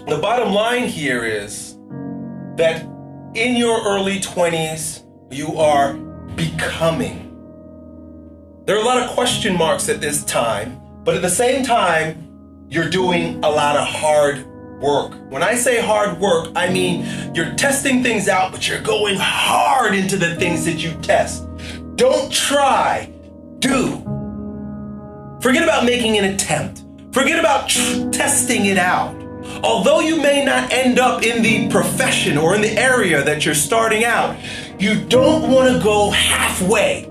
The bottom line here is that in your early 20s, you are becoming. There are a lot of question marks at this time, but at the same time, you're doing a lot of hard work. When I say hard work, I mean you're testing things out, but you're going hard into the things that you test. Don't try, do. Forget about making an attempt. Forget about testing it out. Although you may not end up in the profession or in the area that you're starting out, you don't want to go halfway.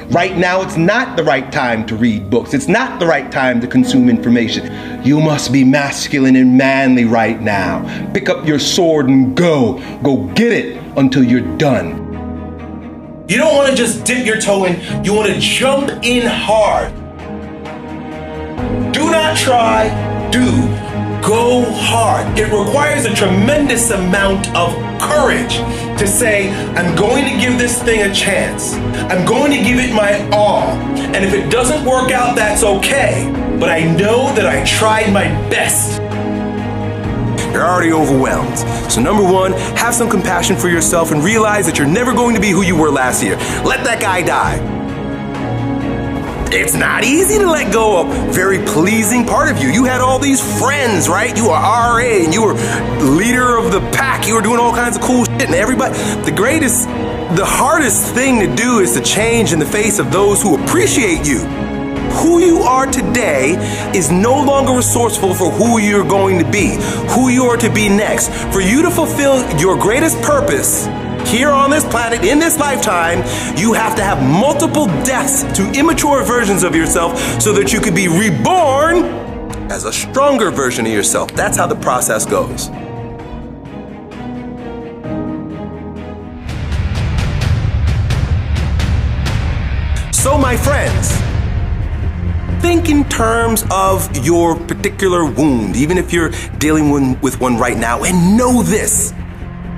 Right now, it's not the right time to read books. It's not the right time to consume information. You must be masculine and manly right now. Pick up your sword and go. Go get it until you're done. You don't want to just dip your toe in. You want to jump in hard. Do not try, do. Go hard. It requires a tremendous amount of courage to say, I'm going to give this thing a chance. I'm going to give it my all. And if it doesn't work out, that's okay. But I know that I tried my best. You're already overwhelmed. So number one, have some compassion for yourself and realize that you're never going to be who you were last year. Let that guy die. It's not easy to let go of a very pleasing part of you. You had all these friends, right? You were RA and you were leader of the pack. You were doing all kinds of cool shit, and everybody, the hardest thing to do is to change in the face of those who appreciate you. Who you are today is no longer resourceful for who you're going to be, who you are to be next. For you to fulfill your greatest purpose here on this planet, in this lifetime, you have to have multiple deaths to immature versions of yourself so that you could be reborn as a stronger version of yourself. That's how the process goes. So, my friends, think in terms of your particular wound, even if you're dealing with one right now, and know this.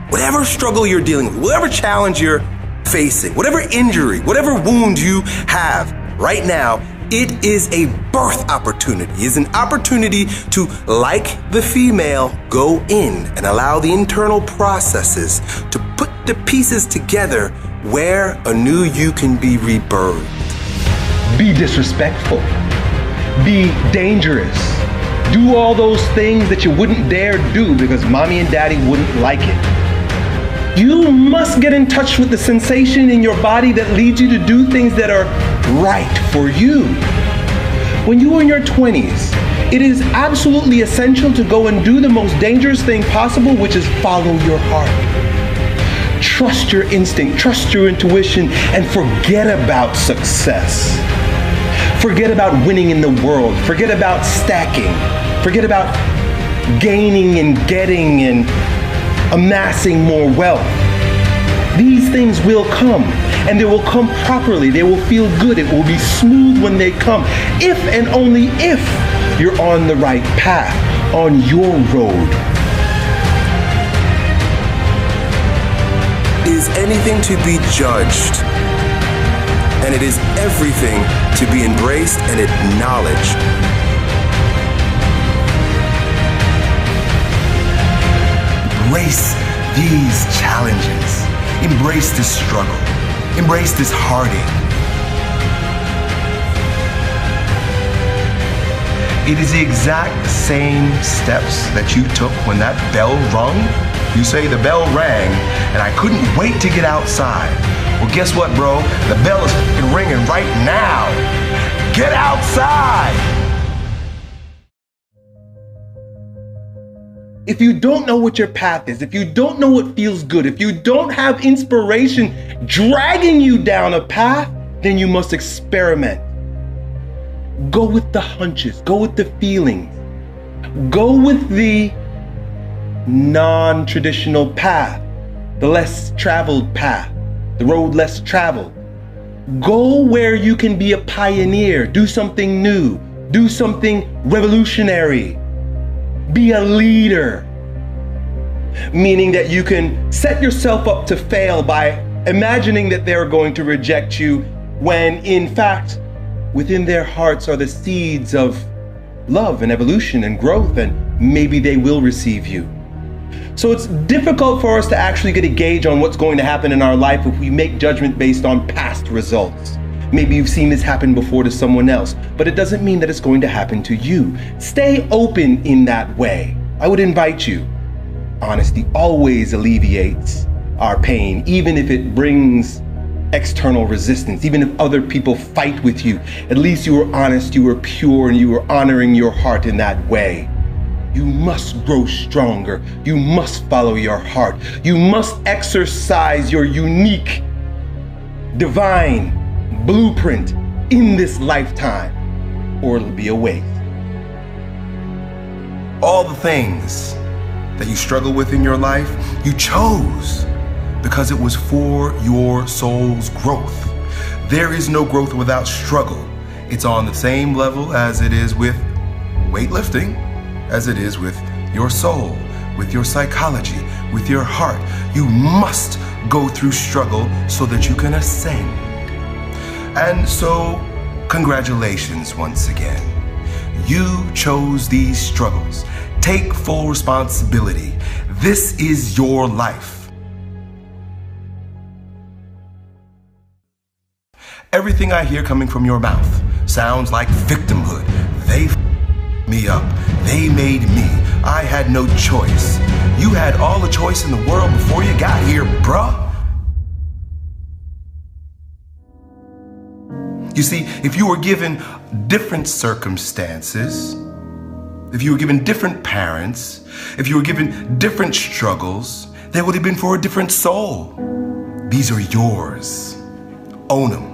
Whatever struggle you're dealing with, whatever challenge you're facing, whatever injury, whatever wound you have right now, it is a birth opportunity. It's an opportunity to, like the female, go in and allow the internal processes to put the pieces together where a new you can be rebirthed. Be disrespectful. Be dangerous. Do all those things that you wouldn't dare do because mommy and daddy wouldn't like it. You must get in touch with the sensation in your body that leads you to do things that are right for you. When you are in your 20s, it is absolutely essential to go and do the most dangerous thing possible, which is follow your heart. Trust your instinct, trust your intuition, and forget about success. Forget about winning in the world. Forget about stacking. Forget about gaining and getting and amassing more wealth. These things will come, and they will come properly. They will feel good. It will be smooth when they come, if and only if you're on the right path, on your road. Is anything to be judged, and it is everything to be embraced and acknowledged. Embrace these challenges. Embrace this struggle. Embrace this heartache. It is the exact same steps that you took when that bell rung. You say the bell rang and I couldn't wait to get outside. Well, guess what, bro? The bell is ringing right now. Get outside! If you don't know what your path is, if you don't know what feels good, if you don't have inspiration dragging you down a path, then you must experiment. Go with the hunches, go with the feelings, go with the non-traditional path, the less traveled path, the road less traveled. Go where you can be a pioneer, do something new, do something revolutionary. Be a leader, meaning that you can set yourself up to fail by imagining that they're going to reject you when in fact within their hearts are the seeds of love and evolution and growth and maybe they will receive you. So it's difficult for us to actually get a gauge on what's going to happen in our life if we make judgment based on past results. Maybe you've seen this happen before to someone else, but it doesn't mean that it's going to happen to you. Stay open in that way. I would invite you. Honesty always alleviates our pain, even if it brings external resistance, even if other people fight with you. At least you were honest, you were pure, and you were honoring your heart in that way. You must grow stronger. You must follow your heart. You must exercise your unique, divine blueprint in this lifetime, or it'll be a waste. All the things that you struggle with in your life, you chose because it was for your soul's growth. There is no growth without struggle. It's on the same level as it is with weightlifting, as it is with your soul, with your psychology, with your heart. You must go through struggle so that you can ascend. And so, congratulations once again. You chose these struggles. Take full responsibility. This is your life. Everything I hear coming from your mouth sounds like victimhood. They f***ed me up. They made me. I had no choice. You had all the choice in the world before you got here, bruh. You see, if you were given different circumstances, if you were given different parents, if you were given different struggles, they would have been for a different soul. These are yours. Own them.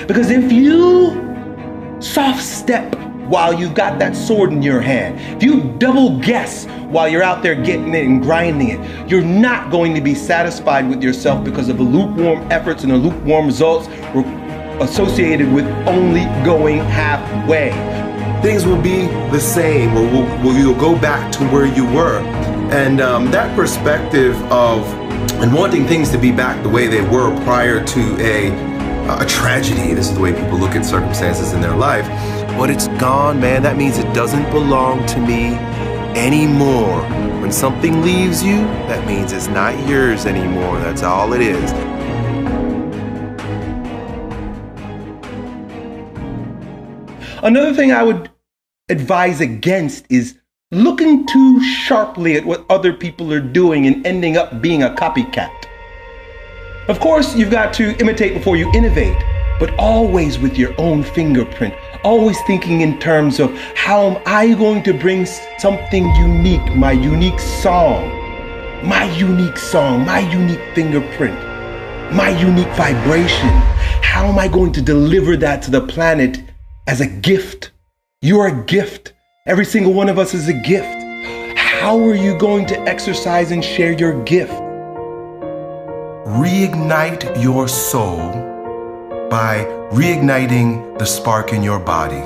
Because if you soft step while you've got that sword in your hand, if you double guess while you're out there getting it and grinding it, you're not going to be satisfied with yourself because of the lukewarm efforts and the lukewarm results associated with only going halfway. Things will be the same, or you'll go back to where you were. And that perspective of and wanting things to be back the way they were prior to a tragedy. This is the way people look at circumstances in their life. But it's gone, man. That means it doesn't belong to me anymore. When something leaves you, that means it's not yours anymore. That's all it is. Another thing I would advise against is looking too sharply at what other people are doing and ending up being a copycat. Of course, you've got to imitate before you innovate, but always with your own fingerprint, always thinking in terms of how am I going to bring something unique, my unique song, my unique fingerprint, my unique vibration. How am I going to deliver that to the planet as a gift? You're a gift. Every single one of us is a gift. How are you going to exercise and share your gift? Reignite your soul by reigniting the spark in your body.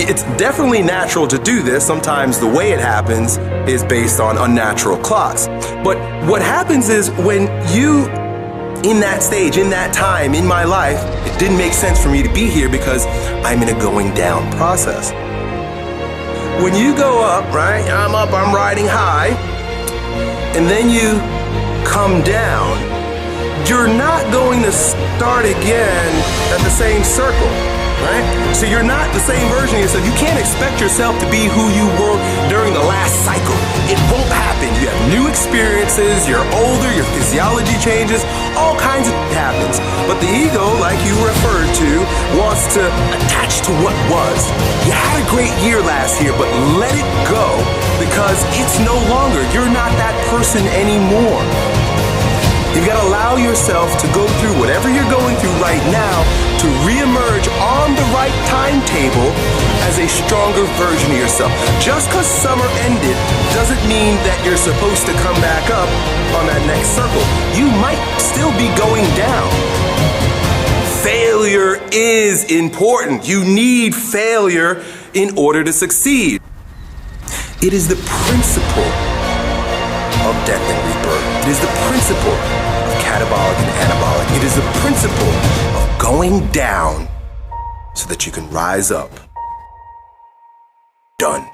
It's definitely natural to do this. Sometimes the way it happens is based on unnatural clocks. But what happens is when you, in that stage, in that time, in my life, it didn't make sense for me to be here because I'm in a going down process. When you go up, right, I'm up, I'm riding high, and then you come down, you're not going to start again at the same circle, right? So you're not the same version of yourself. You can't expect yourself to be who you were during the last cycle. It won't happen. You have new experiences, you're older, your physiology changes, all kinds of happens. But the ego, like you referred to, wants to attach to what was. You had a great year last year, but let it go because it's no longer. You're not that person anymore. You've got to allow yourself to go through whatever you're going through right now to reemerge on the right timetable as a stronger version of yourself. Just because summer ended doesn't mean that you're supposed to come back up on that next circle. You might still be going down. Failure is important. You need failure in order to succeed. It is the principle of death and rebirth. It is the principle of catabolic and anabolic. It is the principle of going down so that you can rise up. Done.